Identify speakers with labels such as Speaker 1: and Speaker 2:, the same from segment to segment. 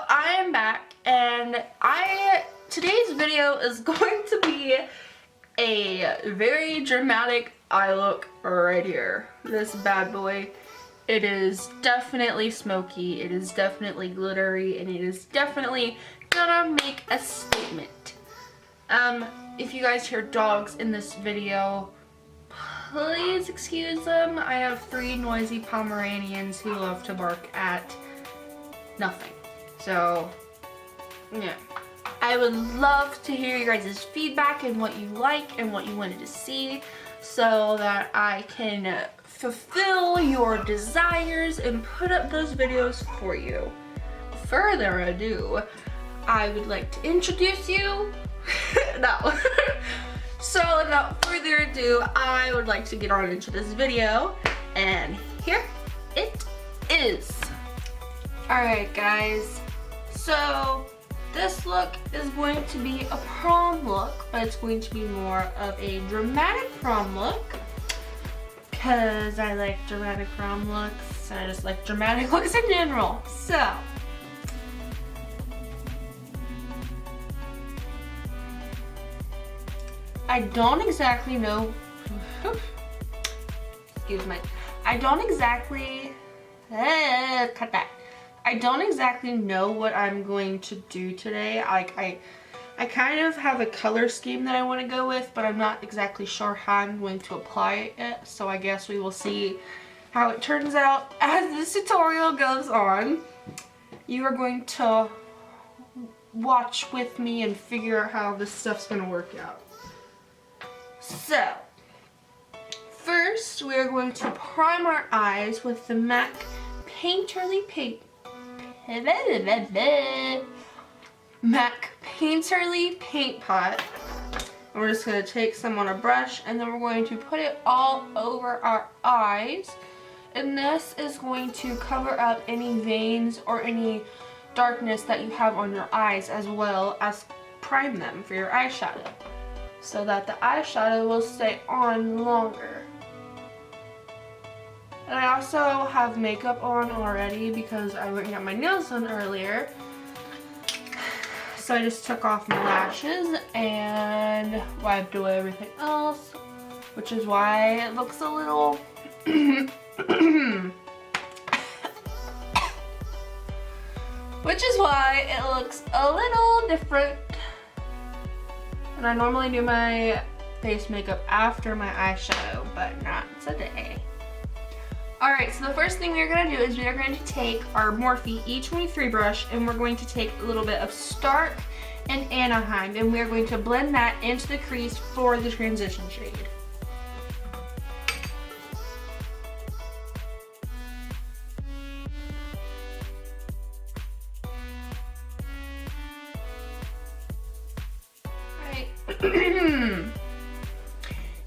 Speaker 1: I am back, and today's video is going to be a very dramatic eye look right here. This bad boy. It is definitely smoky, it is definitely glittery, and it is definitely gonna make a statement. If you guys hear dogs in this video, please excuse them. I have 3 noisy Pomeranians who love to bark at nothing. So, yeah. I would love to hear your guys' feedback and what you like and what you wanted to see so that I can fulfill your desires and put up those videos for you. Further ado, I would like to introduce you. No. So without further ado, I would like to get on into this video, and here it is. Alright guys, so this look is going to be a prom look, but it's going to be more of a dramatic prom look because I like dramatic prom looks and I just like dramatic looks in general. So I don't exactly know, excuse me, I don't exactly know what I'm going to do today. I kind of have a color scheme that I want to go with, but I'm not exactly sure how I'm going to apply it. So I guess we will see how it turns out as this tutorial goes on. You are going to watch with me and figure out how this stuff's going to work out. So, first we're going to prime our eyes with the MAC Painterly Paint Pot. And we're just going to take some on a brush and then we're going to put it all over our eyes. And this is going to cover up any veins or any darkness that you have on your eyes, as well as prime them for your eyeshadow, so that the eyeshadow will stay on longer. And I also have makeup on already because I went and got my nails done earlier. So I just took off my lashes and wiped away everything else, which is why it looks a little which is why it looks a little different. And I normally do my face makeup after my eyeshadow, but not today. Alright, so the first thing we're going to do is we are going to take our Morphe E23 brush and we're going to take a little bit of Stark and Anaheim and we're going to blend that into the crease for the transition shade.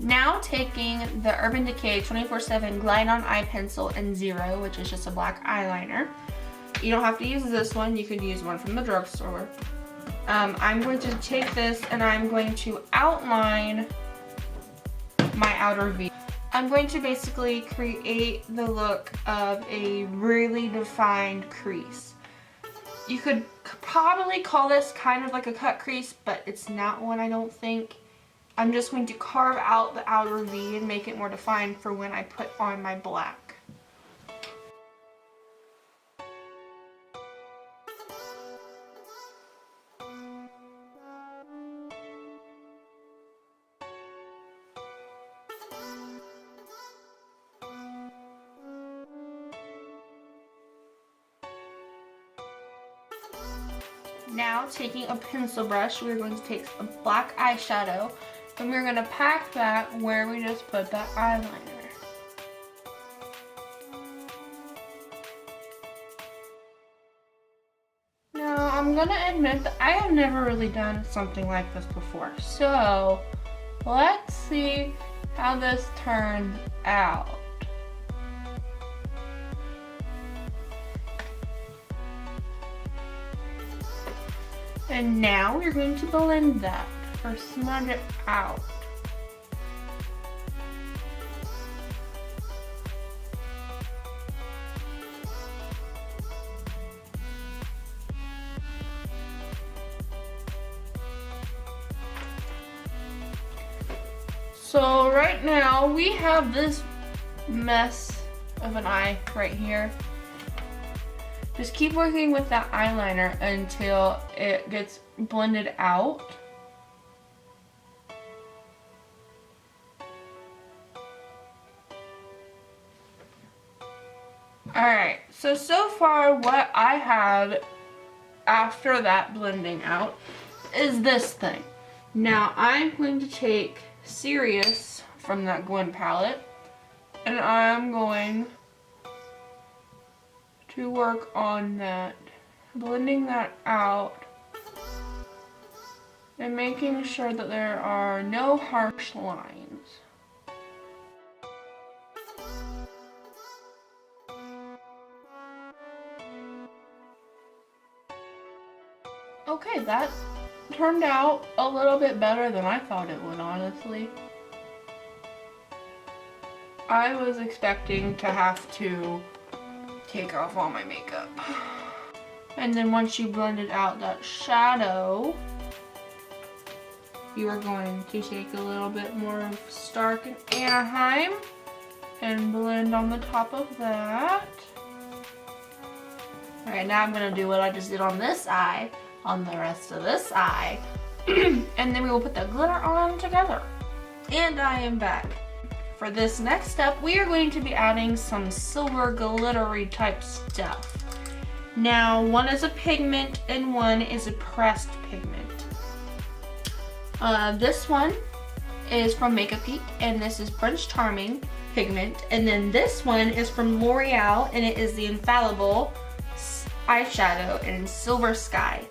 Speaker 1: Now taking the Urban Decay 24/7 Glide On Eye Pencil in Zero, which is just a black eyeliner. You don't have to use this one, you could use one from the drugstore. I'm going to take this and I'm going to outline my outer V. I'm going to basically create the look of a really defined crease. You could probably call this kind of like a cut crease, but it's not one, I don't think. I'm just going to carve out the outer V and make it more defined for when I put on my black. Now, taking a pencil brush, we're going to take a black eyeshadow and we're going to pack that where we just put that eyeliner. Now, I'm going to admit that I have never really done something like this before. So, let's see how this turns out. And now we're going to blend that or smudge it out. So right now we have this mess of an eye right here. Just keep working with that eyeliner until it gets blended out. Alright, so far what I have after that blending out is this thing. Now I'm going to take Serious from that Gwen palette, and I'm going to work on that, blending that out and making sure that there are no harsh lines. Okay, that turned out a little bit better than I thought it would, honestly. I was expecting to have to take off all my makeup. And then once you blended out that shadow, you are going to take a little bit more of Stark and Anaheim and blend on the top of that. Alright, now I'm going to do what I just did on this eye, on the rest of this eye, and then we will put the glitter on together. And I am back. For this next step, we are going to be adding some silver glittery type stuff. Now, one is a pigment and one is a pressed pigment. This one is from Makeup Geek, and this is Prince Charming pigment. And then this one is from L'Oreal, and it is the Infallible eyeshadow in Silver Sky.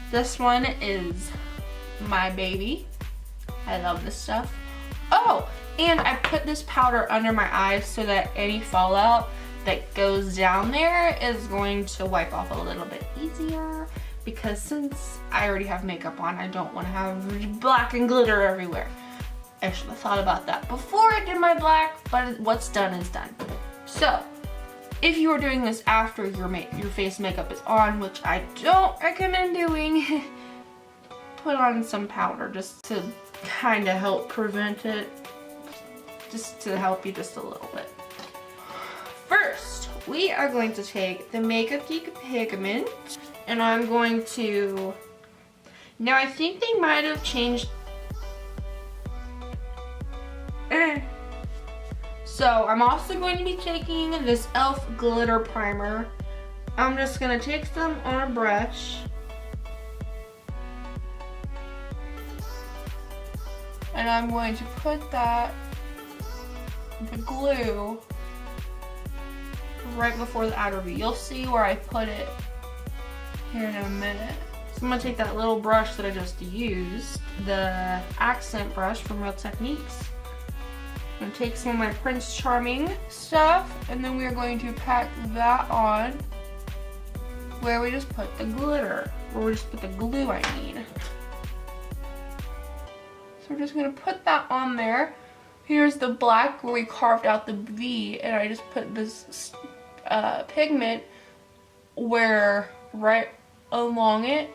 Speaker 1: This one is my baby. I love this stuff. Oh, and I put this powder under my eyes so that any fallout that goes down there is going to wipe off a little bit easier, because since I already have makeup on, I don't want to have black and glitter everywhere. I should have thought about that before I did my black, but what's done is done. So, if you are doing this after your face makeup is on, which I don't recommend doing, put on some powder just to kind of help prevent it, just to help you just a little bit. First, we are going to take the Makeup Geek pigment, and I'm going to, now I think they might have changed, So I'm also going to be taking this e.l.f. glitter primer. I'm just going to take some on a brush. And I'm going to put that, the glue, right before the outer V. You'll see where I put it here in a minute. So I'm going to take that little brush that I just used, the accent brush from Real Techniques. I'm going to take some of my Prince Charming stuff, and then we are going to pack that on where we just put the glitter, where we just put the glue, I mean. So we're just going to put that on there. Here's the black where we carved out the V, and I just put this pigment where right along it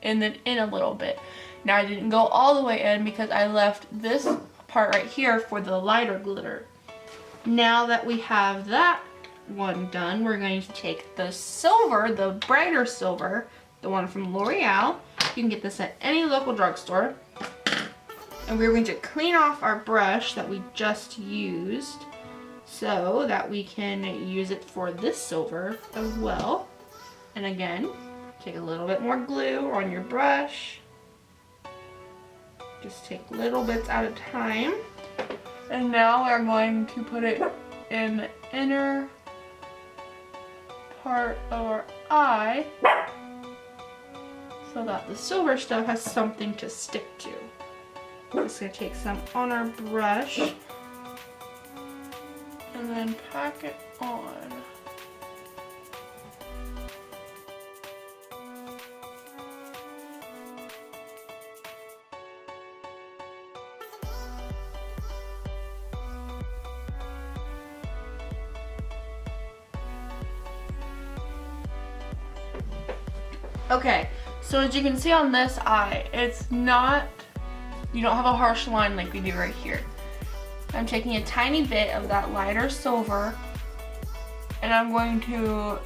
Speaker 1: and then in a little bit. Now I didn't go all the way in because I left this part right here for the lighter glitter. Now that we have that one done, we're going to take the silver, the brighter silver, the one from L'Oreal. You can get this at any local drugstore. And we're going to clean off our brush that we just used so that we can use it for this silver as well. And again, take a little bit more glue on your brush. Just take little bits at a time. And now we're going to put it in the inner part of our eye so that the silver stuff has something to stick to. I'm just going to take some on our brush and then pack it on. Okay, so as you can see on this eye, it's not, you don't have a harsh line like we do right here. I'm taking a tiny bit of that lighter silver and I'm going to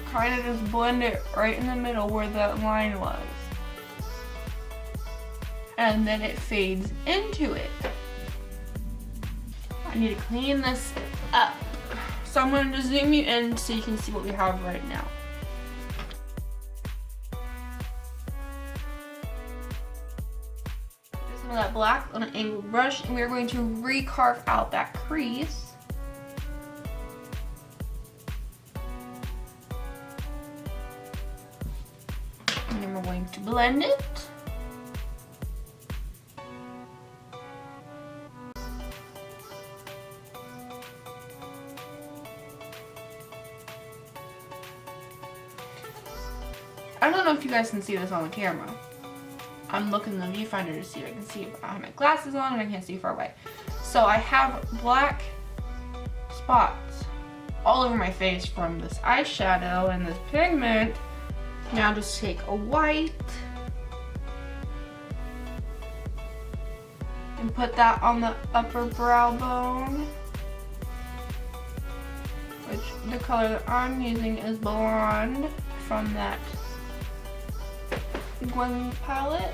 Speaker 1: kind of just blend it right in the middle where that line was. And then it fades into it. I need to clean this up. So I'm going to zoom you in so you can see what we have right now. Some of that black on an angled brush, and we're going to recarve out that crease. And then we're going to blend it. I don't know if you guys can see this on the camera. I'm looking in the viewfinder to see if I can see if I have my glasses on and I can't see far away. So I have black spots all over my face from this eyeshadow and this pigment. Now just take a white and put that on the upper brow bone, which the color that I'm using is Blonde from that Gwen palette.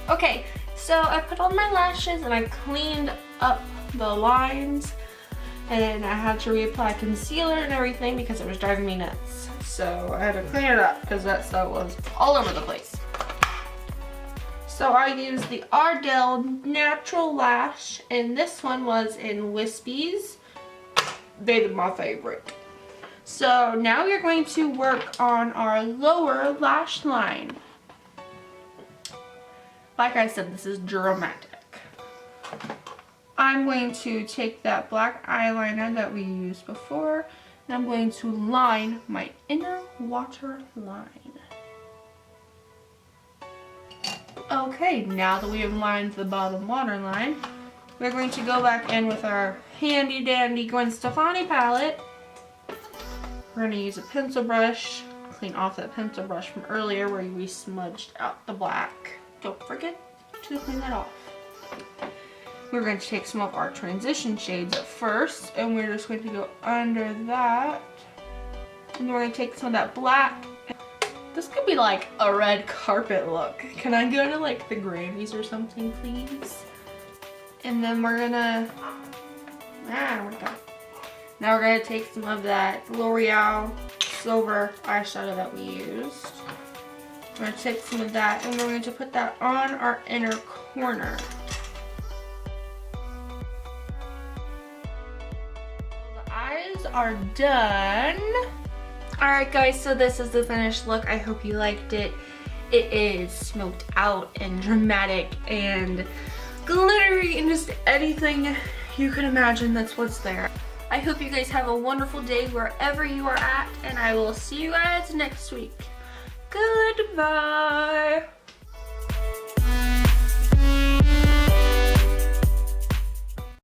Speaker 1: Okay, so I put on my lashes and I cleaned up the lines, and I had to reapply concealer and everything because it was driving me nuts. So I had to clean it up because that stuff was all over the place. So I used the Ardell Natural Lash, and this one was in Wispies. They're my favorite. So now we're going to work on our lower lash line. Like I said, this is dramatic. I'm going to take that black eyeliner that we used before, and I'm going to line my inner water line. Okay, now that we have lined the bottom waterline, we're going to go back in with our handy dandy Gwen Stefani palette. We're going to use a pencil brush, clean off that pencil brush from earlier where we smudged out the black. Don't forget to clean that off. We're going to take some of our transition shades at first, and we're just going to go under that. And we're going to take some of that black. This could be like a red carpet look. Can I go to like the Grammys or something, please? And then we're gonna, where'd it go? Now we're gonna take some of that L'Oreal silver eyeshadow that we used. We're gonna take some of that and we're going to put that on our inner corner. The eyes are done. Alright guys, so this is the finished look. I hope you liked it. It is smoked out and dramatic and glittery and just anything you can imagine, that's what's there. I hope you guys have a wonderful day wherever you are at, and I will see you guys next week. Goodbye.